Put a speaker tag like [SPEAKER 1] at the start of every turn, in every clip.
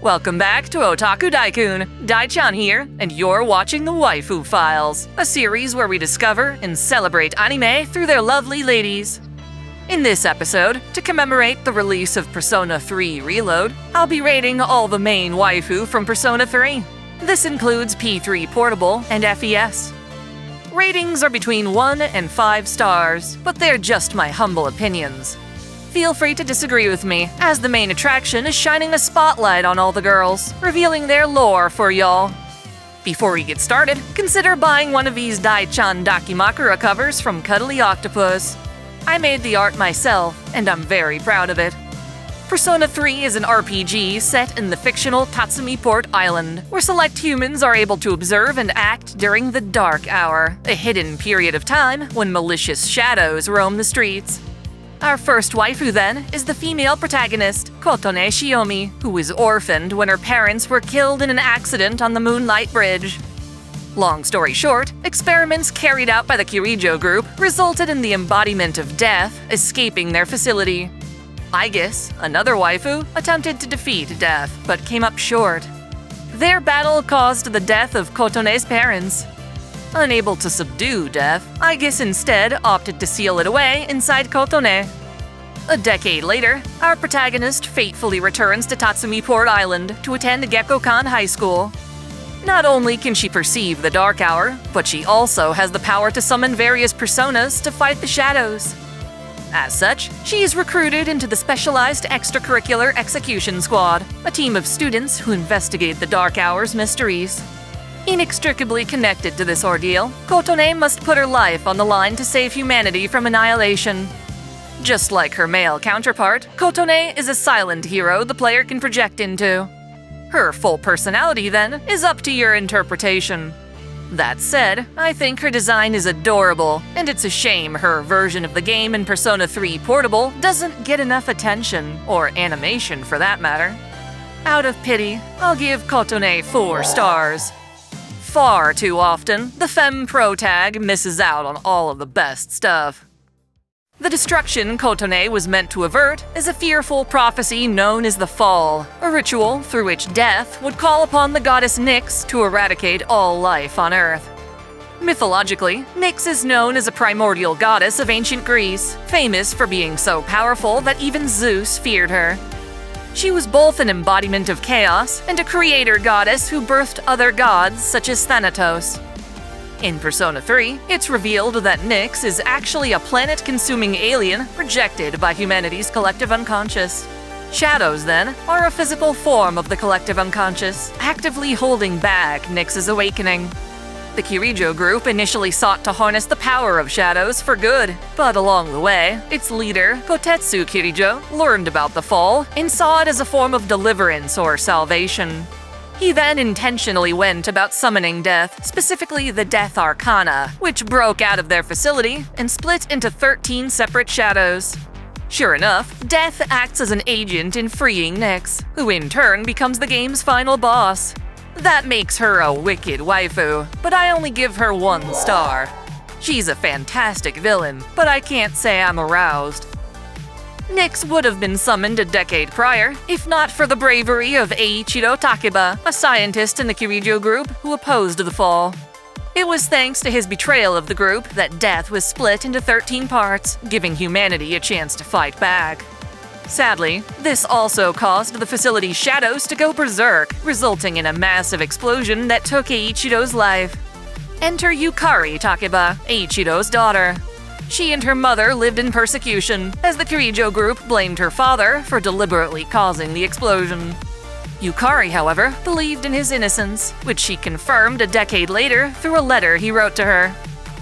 [SPEAKER 1] Welcome back to OtakuDaiKun. Dai-chan here, and you're watching the Waifu Files, a series where we discover and celebrate anime through their lovely ladies. In this episode, to commemorate the release of Persona 3 Reload, I'll be rating all the main waifu from Persona 3. This includes P3 Portable and FES. Ratings are between 1 and 5 stars, but they're just my humble opinions. Feel free to disagree with me, as the main attraction is shining a spotlight on all the girls, revealing their lore for y'all. Before we get started, consider buying one of these Dai-chan Dakimakura covers from Cuddly Octopus. I made the art myself, and I'm very proud of it. Persona 3 is an RPG set in the fictional Tatsumi Port Island, where select humans are able to observe and act during the Dark Hour, a hidden period of time when malicious shadows roam the streets. Our first waifu, then, is the female protagonist, Kotone Shiomi, who was orphaned when her parents were killed in an accident on the Moonlight Bridge. Long story short, experiments carried out by the Kirijo group resulted in the embodiment of death escaping their facility. Aigis, another waifu, attempted to defeat death, but came up short. Their battle caused the death of Kotone's parents. Unable to subdue death, Aigis instead opted to seal it away inside Kotone. A decade later, our protagonist fatefully returns to Tatsumi Port Island to attend Gekkokan High School. Not only can she perceive the Dark Hour, but she also has the power to summon various personas to fight the shadows. As such, she is recruited into the Specialized Extracurricular Execution Squad, a team of students who investigate the Dark Hour's mysteries. Inextricably connected to this ordeal, Kotone must put her life on the line to save humanity from annihilation. Just like her male counterpart, Kotone is a silent hero the player can project into. Her full personality, then, is up to your interpretation. That said, I think her design is adorable, and it's a shame her version of the game in Persona 3 Portable doesn't get enough attention, or animation for that matter. Out of pity, I'll give Kotone 4 stars. Far too often, the femme protag misses out on all of the best stuff. The destruction Kotone was meant to avert is a fearful prophecy known as the Fall, a ritual through which death would call upon the goddess Nyx to eradicate all life on Earth. Mythologically, Nyx is known as a primordial goddess of ancient Greece, famous for being so powerful that even Zeus feared her. She was both an embodiment of chaos and a creator goddess who birthed other gods such as Thanatos. In Persona 3, it's revealed that Nyx is actually a planet-consuming alien rejected by humanity's collective unconscious. Shadows, then, are a physical form of the collective unconscious, actively holding back Nyx's awakening. The Kirijo group initially sought to harness the power of shadows for good, but along the way, its leader, Kotetsu Kirijo, learned about the Fall and saw it as a form of deliverance or salvation. He then intentionally went about summoning death, specifically the Death Arcana, which broke out of their facility and split into 13 separate shadows. Sure enough, Death acts as an agent in freeing Nyx, who in turn becomes the game's final boss. That makes her a wicked waifu, but I only give her 1 star. She's a fantastic villain, but I can't say I'm aroused. Nyx would have been summoned a decade prior, if not for the bravery of Yukari Takeba, a scientist in the Kirijo group who opposed the Fall. It was thanks to his betrayal of the group that Death was split into 13 parts, giving humanity a chance to fight back. Sadly, this also caused the facility's shadows to go berserk, resulting in a massive explosion that took Eiichiro's life. Enter Yukari Takeba, Eiichiro's daughter. She and her mother lived in persecution, as the Kirijo group blamed her father for deliberately causing the explosion. Yukari, however, believed in his innocence, which she confirmed a decade later through a letter he wrote to her.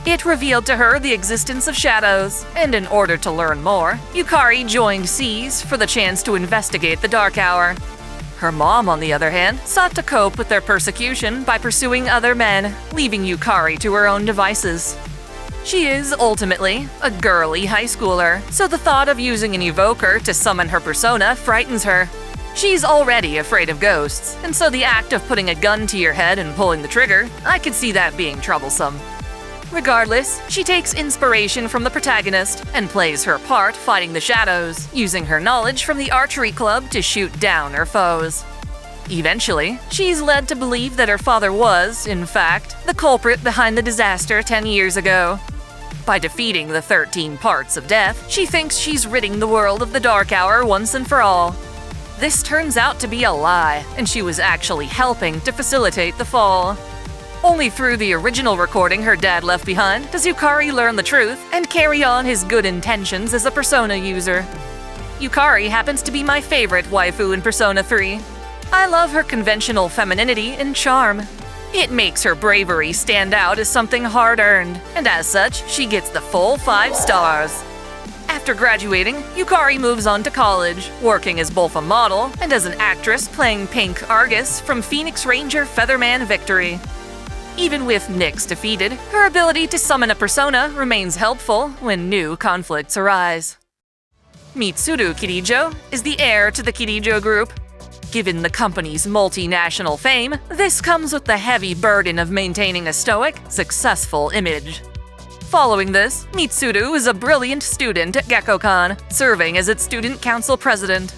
[SPEAKER 1] It revealed to her the existence of shadows, and in order to learn more, Yukari joined SEAS for the chance to investigate the Dark Hour. Her mom, on the other hand, sought to cope with their persecution by pursuing other men, leaving Yukari to her own devices. She is, ultimately, a girly high schooler, so the thought of using an evoker to summon her persona frightens her. She's already afraid of ghosts, and so the act of putting a gun to your head and pulling the trigger, I could see that being troublesome. Regardless, she takes inspiration from the protagonist and plays her part fighting the shadows, using her knowledge from the archery club to shoot down her foes. Eventually, she's led to believe that her father was, in fact, the culprit behind the disaster 10 years ago. By defeating the 13 parts of death, she thinks she's ridding the world of the Dark Hour once and for all. This turns out to be a lie, and she was actually helping to facilitate the fall. Only through the original recording her dad left behind does Yukari learn the truth and carry on his good intentions as a Persona user. Yukari happens to be my favorite waifu in Persona 3. I love her conventional femininity and charm. It makes her bravery stand out as something hard-earned, and as such, she gets the full 5 stars. After graduating, Yukari moves on to college, working as both a model and as an actress playing Pink Aigis from Phoenix Ranger Featherman Victory. Even with Nyx defeated, her ability to summon a persona remains helpful when new conflicts arise. Mitsuru Kirijo is the heir to the Kirijo group. Given the company's multinational fame, this comes with the heavy burden of maintaining a stoic, successful image. Following this, Mitsuru is a brilliant student at Gekkokan, serving as its student council president.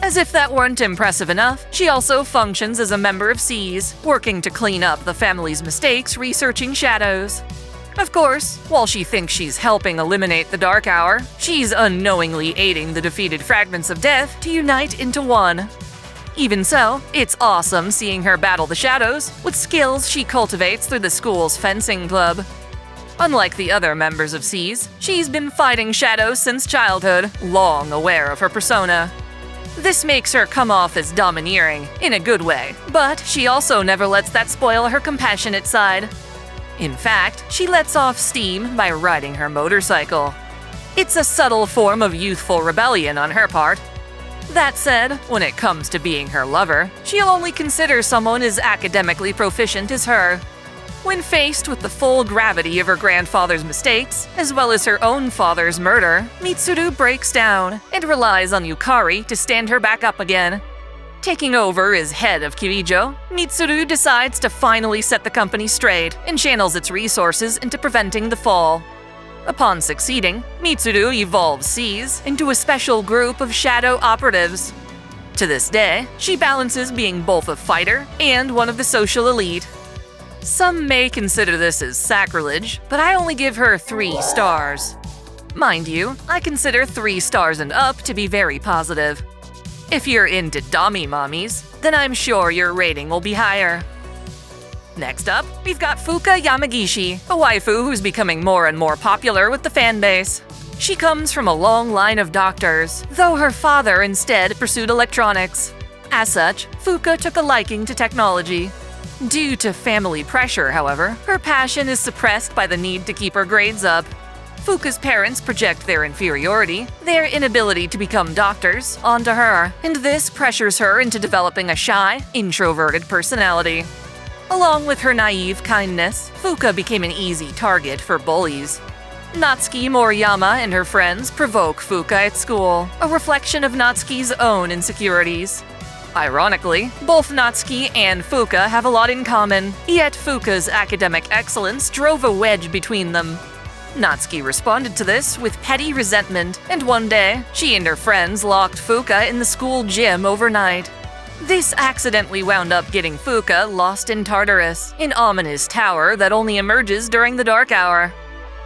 [SPEAKER 1] As if that weren't impressive enough, she also functions as a member of SEAS, working to clean up the family's mistakes researching shadows. Of course, while she thinks she's helping eliminate the Dark Hour, she's unknowingly aiding the defeated fragments of death to unite into one. Even so, it's awesome seeing her battle the shadows with skills she cultivates through the school's fencing club. Unlike the other members of SEAS, she's been fighting shadows since childhood, long aware of her persona. This makes her come off as domineering, in a good way, but she also never lets that spoil her compassionate side. In fact, she lets off steam by riding her motorcycle. It's a subtle form of youthful rebellion on her part. That said, when it comes to being her lover, she'll only consider someone as academically proficient as her. When faced with the full gravity of her grandfather's mistakes, as well as her own father's murder, Mitsuru breaks down and relies on Yukari to stand her back up again. Taking over as head of Kirijo, Mitsuru decides to finally set the company straight and channels its resources into preventing the fall. Upon succeeding, Mitsuru evolves SEAS into a special group of shadow operatives. To this day, she balances being both a fighter and one of the social elite. Some may consider this as sacrilege, but I only give her 3 stars. Mind you, I consider 3 stars and up to be very positive. If you're into Dami mommies, then I'm sure your rating will be higher. Next up, we've got Fuuka Yamigishi, a waifu who's becoming more and more popular with the fanbase. She comes from a long line of doctors, though her father instead pursued electronics. As such, Fuuka took a liking to technology. Due to family pressure, however, her passion is suppressed by the need to keep her grades up. Fuuka's parents project their inferiority, their inability to become doctors, onto her, and this pressures her into developing a shy, introverted personality. Along with her naive kindness, Fuuka became an easy target for bullies. Natsuki Moriyama and her friends provoke Fuuka at school, a reflection of Natsuki's own insecurities. Ironically, both Natsuki and Fuuka have a lot in common, yet Fuuka's academic excellence drove a wedge between them. Natsuki responded to this with petty resentment, and one day, she and her friends locked Fuuka in the school gym overnight. This accidentally wound up getting Fuuka lost in Tartarus, an ominous tower that only emerges during the Dark Hour.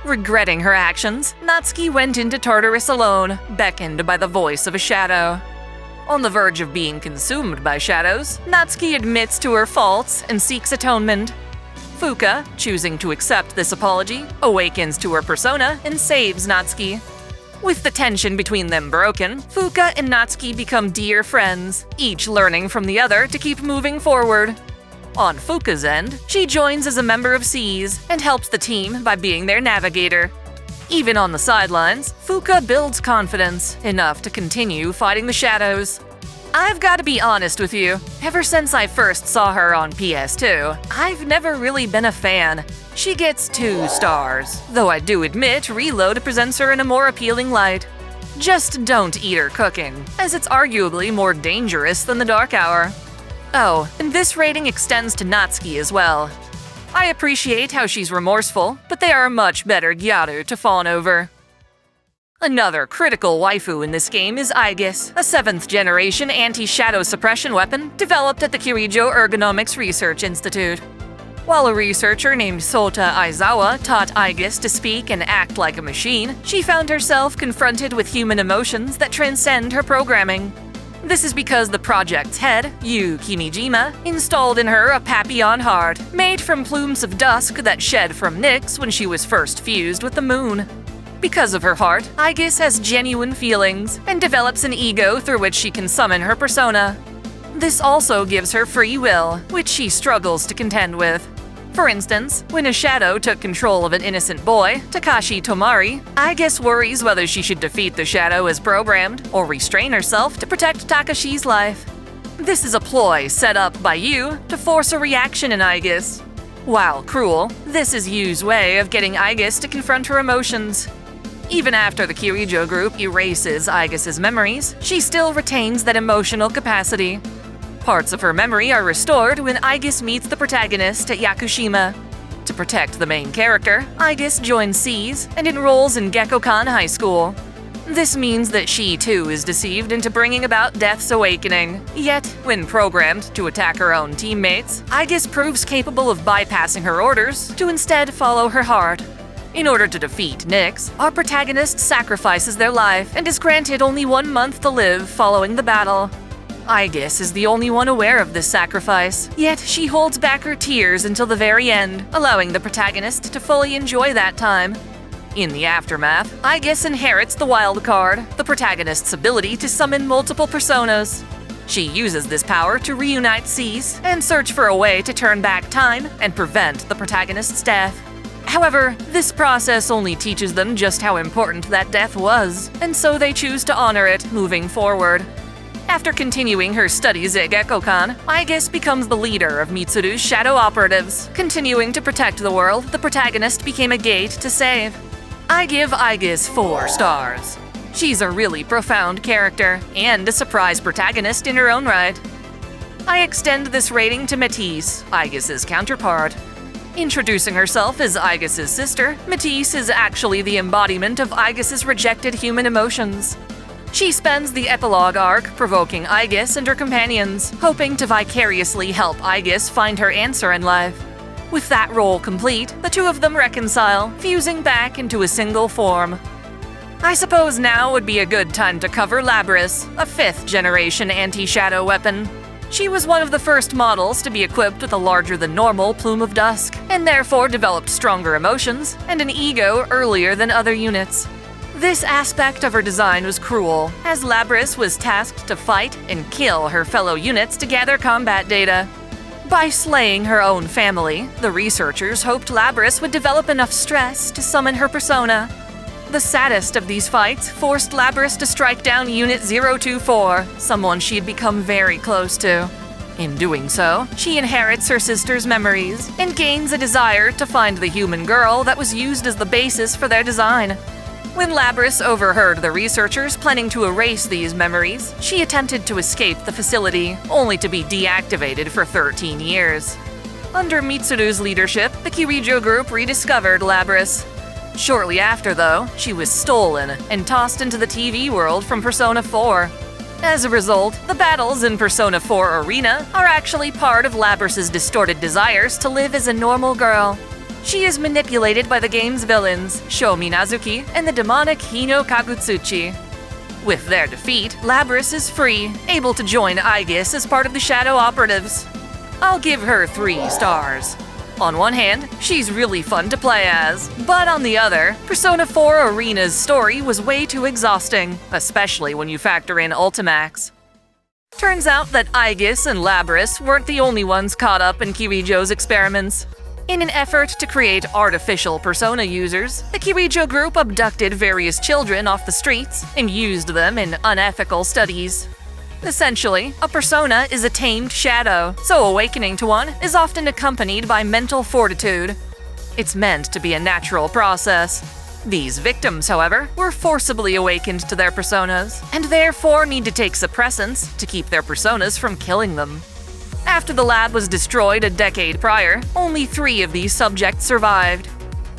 [SPEAKER 1] Regretting her actions, Natsuki went into Tartarus alone, beckoned by the voice of a shadow. On the verge of being consumed by shadows, Natsuki admits to her faults and seeks atonement. Fuuka, choosing to accept this apology, awakens to her persona and saves Natsuki. With the tension between them broken, Fuuka and Natsuki become dear friends, each learning from the other to keep moving forward. On Fuuka's end, she joins as a member of SEAS and helps the team by being their navigator. Even on the sidelines, Fuuka builds confidence, enough to continue fighting the shadows. I've got to be honest with you, ever since I first saw her on PS2, I've never really been a fan. She gets 2 stars, though I do admit Reload presents her in a more appealing light. Just don't eat her cooking, as it's arguably more dangerous than the Dark Hour. Oh, and this rating extends to Natsuki as well. I appreciate how she's remorseful, but they are much better Gyaru to fawn over. Another critical waifu in this game is Aigis, a 7th-generation anti-shadow suppression weapon developed at the Kirijo Ergonomics Research Institute. While a researcher named Sota Aizawa taught Aigis to speak and act like a machine, she found herself confronted with human emotions that transcend her programming. This is because the project's head, Yu Kimijima, installed in her a papillon heart, made from plumes of dusk that shed from Nyx when she was first fused with the moon. Because of her heart, Aigis has genuine feelings and develops an ego through which she can summon her persona. This also gives her free will, which she struggles to contend with. For instance, when a shadow took control of an innocent boy, Takashi Tomari, Aigis worries whether she should defeat the shadow as programmed or restrain herself to protect Takashi's life. This is a ploy set up by Yu to force a reaction in Aigis. While cruel, this is Yu's way of getting Aigis to confront her emotions. Even after the Kirijo group erases Aigis' memories, she still retains that emotional capacity. Parts of her memory are restored when Aigis meets the protagonist at Yakushima. To protect the main character, Aigis joins SEAS and enrolls in Gekkokan High School. This means that she too is deceived into bringing about Death's awakening. Yet, when programmed to attack her own teammates, Aigis proves capable of bypassing her orders to instead follow her heart. In order to defeat Nyx, our protagonist sacrifices their life and is granted only 1 month to live following the battle. Aigis is the only one aware of this sacrifice, yet she holds back her tears until the very end, allowing the protagonist to fully enjoy that time. In the aftermath, Aigis inherits the wild card, the protagonist's ability to summon multiple personas. She uses this power to reunite SEAS and search for a way to turn back time and prevent the protagonist's death. However, this process only teaches them just how important that death was, and so they choose to honor it moving forward. After continuing her studies at Gekkokan, Aigis becomes the leader of Mitsuru's shadow operatives. Continuing to protect the world, the protagonist became a gate to save. I give Aigis 4 stars. She's a really profound character, and a surprise protagonist in her own right. I extend this rating to Metis, Aigis' counterpart. Introducing herself as Aigis' sister, Metis is actually the embodiment of Aigis' rejected human emotions. She spends the epilogue arc provoking Aigis and her companions, hoping to vicariously help Aigis find her answer in life. With that role complete, the two of them reconcile, fusing back into a single form. I suppose now would be a good time to cover Labrys, a 5th-generation anti-shadow weapon. She was one of the first models to be equipped with a larger-than-normal plume of dusk, and therefore developed stronger emotions and an ego earlier than other units. This aspect of her design was cruel, as Labrys was tasked to fight and kill her fellow units to gather combat data. By slaying her own family, the researchers hoped Labrys would develop enough stress to summon her persona. The saddest of these fights forced Labrys to strike down Unit 024, someone she had become very close to. In doing so, she inherits her sister's memories and gains a desire to find the human girl that was used as the basis for their design. When Labrys overheard the researchers planning to erase these memories, she attempted to escape the facility, only to be deactivated for 13 years. Under Mitsuru's leadership, the Kirijo group rediscovered Labrys. Shortly after, though, she was stolen and tossed into the TV world from Persona 4. As a result, the battles in Persona 4 Arena are actually part of Labrys' distorted desires to live as a normal girl. She is manipulated by the game's villains, Shomi Natsuki and the demonic Hino Kagutsuchi. With their defeat, Labrys is free, able to join Aigis as part of the Shadow Operatives. I'll give her 3 stars. On one hand, she's really fun to play as, but on the other, Persona 4 Arena's story was way too exhausting, especially when you factor in Ultimax. Turns out that Aigis and Labrys weren't the only ones caught up in Kirijo's experiments. In an effort to create artificial persona users, the Kirijo group abducted various children off the streets and used them in unethical studies. Essentially, a persona is a tamed shadow, so awakening to one is often accompanied by mental fortitude. It's meant to be a natural process. These victims, however, were forcibly awakened to their personas, and therefore need to take suppressants to keep their personas from killing them. After the lab was destroyed a decade prior, only 3 of these subjects survived.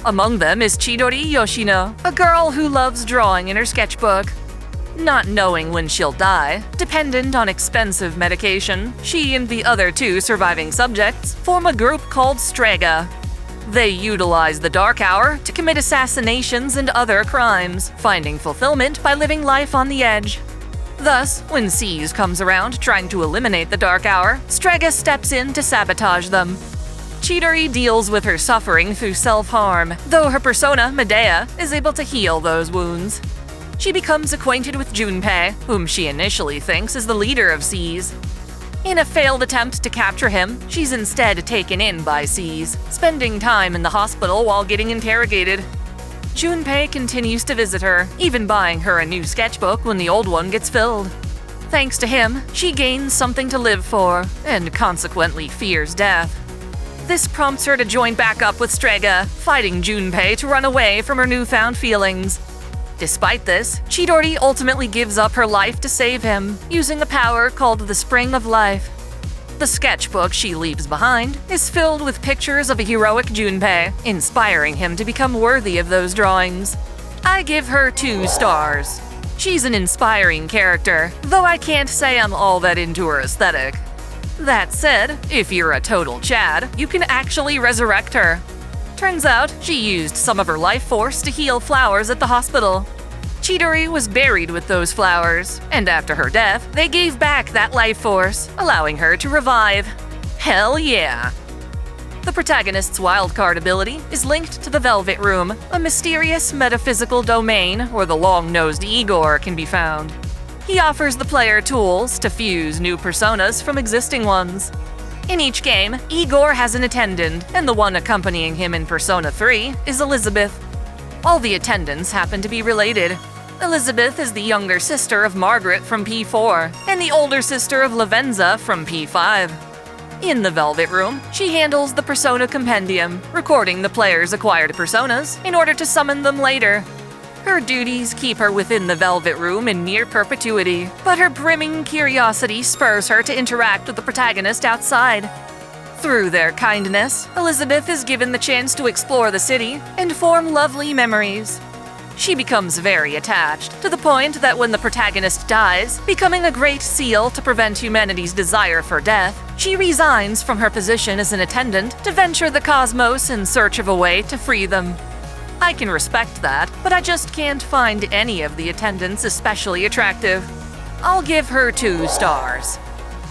[SPEAKER 1] Among them is Chidori Yoshino, a girl who loves drawing in her sketchbook. Not knowing when she'll die, dependent on expensive medication, she and the other two surviving subjects form a group called Strega. They utilize the dark hour to commit assassinations and other crimes, finding fulfillment by living life on the edge. Thus, when Seize comes around trying to eliminate the dark hour, Strega steps in to sabotage them. Chidori deals with her suffering through self-harm, though her persona, Medea, is able to heal those wounds. She becomes acquainted with Junpei, whom she initially thinks is the leader of Seize. In a failed attempt to capture him, she's instead taken in by Seize, spending time in the hospital while getting interrogated. Junpei continues to visit her, even buying her a new sketchbook when the old one gets filled. Thanks to him, she gains something to live for, and consequently fears death. This prompts her to join back up with Strega, fighting Junpei to run away from her newfound feelings. Despite this, Chidori ultimately gives up her life to save him, using a power called the Spring of Life. The sketchbook she leaves behind is filled with pictures of a heroic Junpei, inspiring him to become worthy of those drawings. I give her 2 stars. She's an inspiring character, though I can't say I'm all that into her aesthetic. That said, if you're a total Chad, you can actually resurrect her. Turns out, she used some of her life force to heal flowers at the hospital. Chidori was buried with those flowers, and after her death, they gave back that life force, allowing her to revive. Hell yeah! The protagonist's wildcard ability is linked to the Velvet Room, a mysterious metaphysical domain where the long-nosed Igor can be found. He offers the player tools to fuse new personas from existing ones. In each game, Igor has an attendant, and the one accompanying him in Persona 3 is Elizabeth. All the attendants happen to be related. Elizabeth is the younger sister of Margaret from P4, and the older sister of Lavenza from P5. In the Velvet Room, she handles the Persona Compendium, recording the player's acquired personas in order to summon them later. Her duties keep her within the Velvet Room in near perpetuity, but her brimming curiosity spurs her to interact with the protagonist outside. Through their kindness, Elizabeth is given the chance to explore the city and form lovely memories. She becomes very attached, to the point that when the protagonist dies, becoming a great seal to prevent humanity's desire for death, she resigns from her position as an attendant to venture the cosmos in search of a way to free them. I can respect that, but I just can't find any of the attendants especially attractive. I'll give her 2 stars.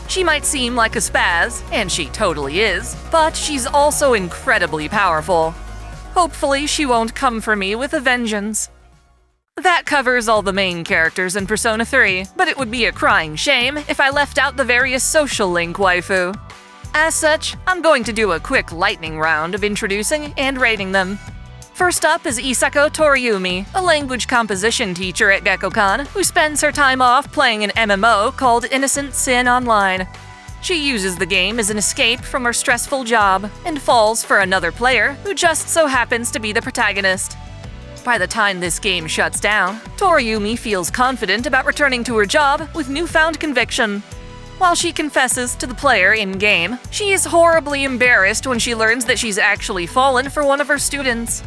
[SPEAKER 1] She might seem like a spaz, and she totally is, but she's also incredibly powerful. Hopefully she won't come for me with a vengeance. That covers all the main characters in Persona 3, but it would be a crying shame if I left out the various social link waifu. As such, I'm going to do a quick lightning round of introducing and rating them. First up is Isako Toriumi, a language composition teacher at Gekkokan who spends her time off playing an MMO called Innocent Sin Online. She uses the game as an escape from her stressful job and falls for another player who just so happens to be the protagonist. By the time this game shuts down, Toriumi feels confident about returning to her job with newfound conviction. While she confesses to the player in-game, she is horribly embarrassed when she learns that she's actually fallen for one of her students.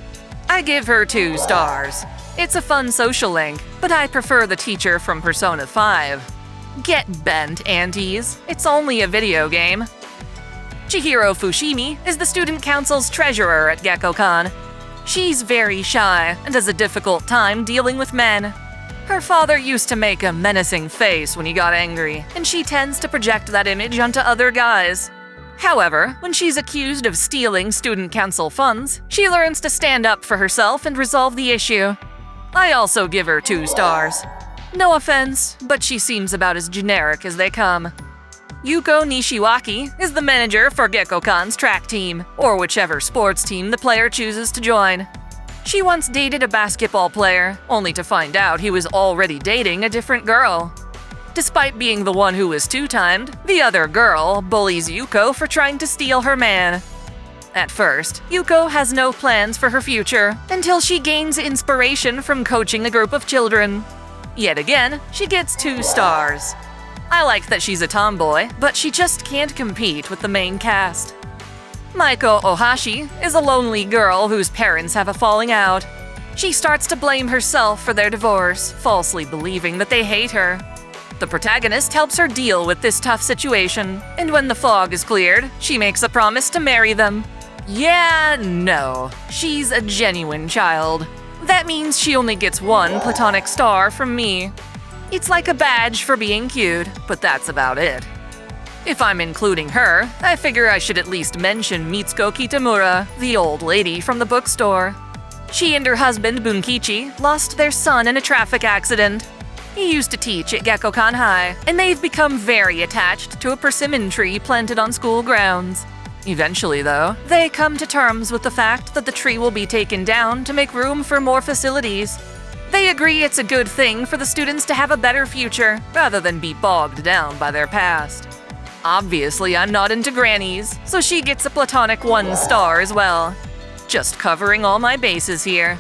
[SPEAKER 1] I give her 2 stars. It's a fun social link, but I prefer the teacher from Persona 5. Get bent, aunties. It's only a video game. Chihiro Fushimi is the student council's treasurer at Gekkokan. She's very shy and has a difficult time dealing with men. Her father used to make a menacing face when he got angry, and she tends to project that image onto other guys. However, when she's accused of stealing student council funds, she learns to stand up for herself and resolve the issue. I also give her 2 stars. No offense, but she seems about as generic as they come. Yuko Nishiwaki is the manager for Gekkokan's track team, or whichever sports team the player chooses to join. She once dated a basketball player, only to find out he was already dating a different girl. Despite being the one who was 2-timed, the other girl bullies Yuko for trying to steal her man. At first, Yuko has no plans for her future until she gains inspiration from coaching a group of children. Yet again, she gets 2 stars. I like that she's a tomboy, but she just can't compete with the main cast. Maiko Ohashi is a lonely girl whose parents have a falling out. She starts to blame herself for their divorce, falsely believing that they hate her. The protagonist helps her deal with this tough situation, and when the fog is cleared, she makes a promise to marry them. Yeah, no. She's a genuine child. That means she only gets one platonic star from me. It's like a badge for being cute, but that's about it. If I'm including her, I figure I should at least mention Mitsuko Kitamura, the old lady from the bookstore. She and her husband Bunkichi lost their son in a traffic accident. He used to teach at Gekkokan High, and they've become very attached to a persimmon tree planted on school grounds. Eventually, though, they come to terms with the fact that the tree will be taken down to make room for more facilities. They agree it's a good thing for the students to have a better future, rather than be bogged down by their past. Obviously, I'm not into grannies, so she gets a platonic 1 star as well. Just covering all my bases here.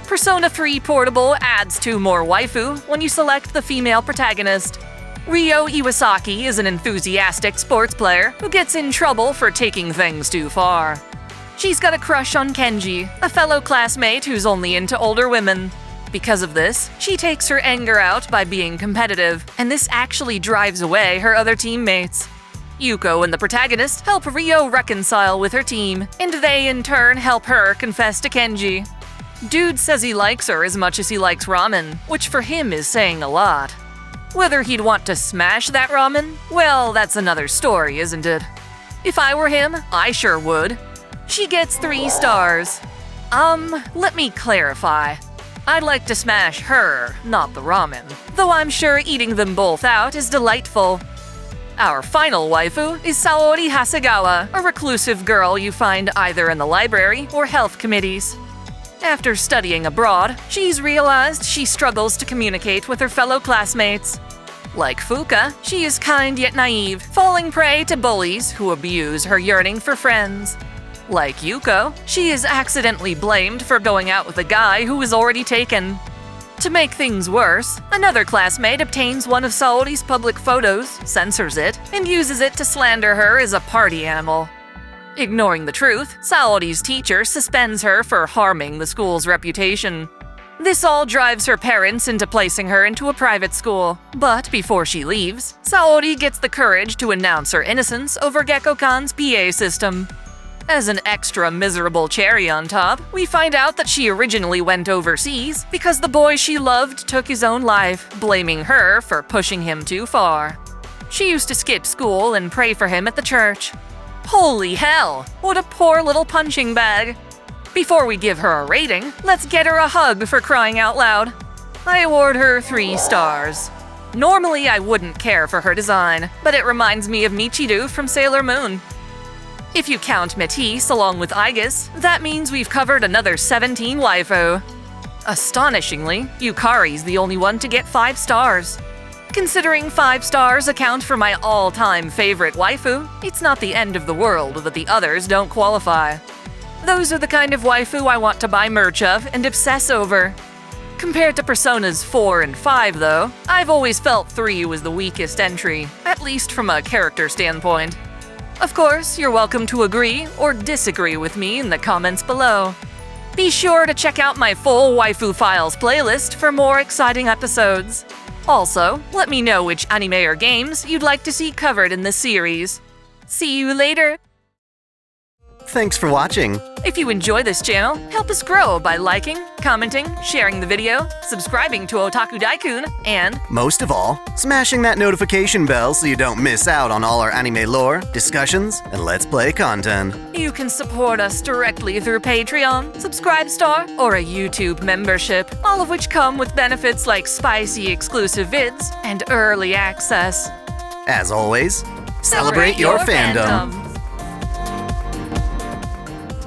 [SPEAKER 1] Persona 3 Portable adds 2 more waifu when you select the female protagonist. Ryo Iwasaki is an enthusiastic sports player who gets in trouble for taking things too far. She's got a crush on Kenji, a fellow classmate who's only into older women. Because of this, she takes her anger out by being competitive, and this actually drives away her other teammates. Yuko and the protagonist help Ryo reconcile with her team, and they in turn help her confess to Kenji. Dude says he likes her as much as he likes ramen, which for him is saying a lot. Whether he'd want to smash that ramen? Well, that's another story, isn't it? If I were him, I sure would. She gets 3 stars. Let me clarify. I'd like to smash her, not the ramen, though I'm sure eating them both out is delightful. Our final waifu is Saori Hasegawa, a reclusive girl you find either in the library or health committees. After studying abroad, she's realized she struggles to communicate with her fellow classmates. Like Fuuka, she is kind yet naive, falling prey to bullies who abuse her yearning for friends. Like Yuko, she is accidentally blamed for going out with a guy who was already taken. To make things worse, another classmate obtains one of Saori's public photos, censors it, and uses it to slander her as a party animal. Ignoring the truth, Saori's teacher suspends her for harming the school's reputation. This all drives her parents into placing her into a private school. But before she leaves, Saori gets the courage to announce her innocence over Gekkokan's PA system. As an extra miserable cherry on top, we find out that she originally went overseas because the boy she loved took his own life, blaming her for pushing him too far. She used to skip school and pray for him at the church. Holy hell, what a poor little punching bag. Before we give her a rating, let's get her a hug for crying out loud. I award her 3 stars. Normally I wouldn't care for her design, but it reminds me of Michiru from Sailor Moon. If you count Metis along with Aigis, that means we've covered another 17 waifu. Astonishingly, Yukari's the only one to get 5 stars. Considering 5 stars account for my all-time favorite waifu, it's not the end of the world that the others don't qualify. Those are the kind of waifu I want to buy merch of and obsess over. Compared to Personas 4 and 5, though, I've always felt 3 was the weakest entry, at least from a character standpoint. Of course, you're welcome to agree or disagree with me in the comments below. Be sure to check out my full Waifu Files playlist for more exciting episodes. Also, let me know which anime or games you'd like to see covered in this series. See you later!
[SPEAKER 2] Thanks for watching.
[SPEAKER 1] If you enjoy this channel, help us grow by liking, commenting, sharing the video, subscribing to OtakuDaiKun, and
[SPEAKER 2] most of all, smashing that notification bell so you don't miss out on all our anime lore, discussions, and Let's Play content.
[SPEAKER 1] You can support us directly through Patreon, Subscribestar, or a YouTube membership, all of which come with benefits like spicy exclusive vids and early access.
[SPEAKER 2] As always, celebrate your fandom.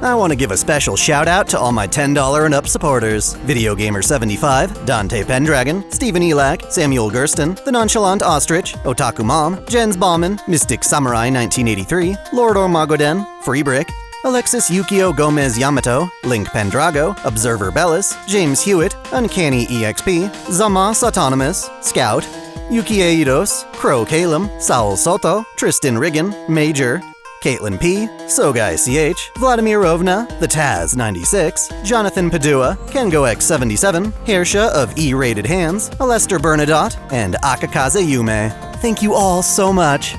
[SPEAKER 2] I want to give a special shout out to all my $10 and up supporters. Video Gamer 75, Dante Pendragon, Stephen Elak, Samuel Gersten, The Nonchalant Ostrich, Otaku Mom, Jens Bauman, Mystic Samurai 1983, Lord Ormagoden, Freebrick, Alexis Yukio Gomez Yamato, Link Pendrago, Observer Bellis, James Hewitt, Uncanny EXP, Zamas Autonomous, Scout, Yuki Eidos, Crow Kalem, Saul Soto, Tristan Riggin, Major, Caitlin P., Sogai CH, Vladimirovna, The Taz 96, Jonathan Padua, Kengo X77, Hersha of E-Rated Hands, Alester Bernadotte, and Akakaze Yume. Thank you all so much.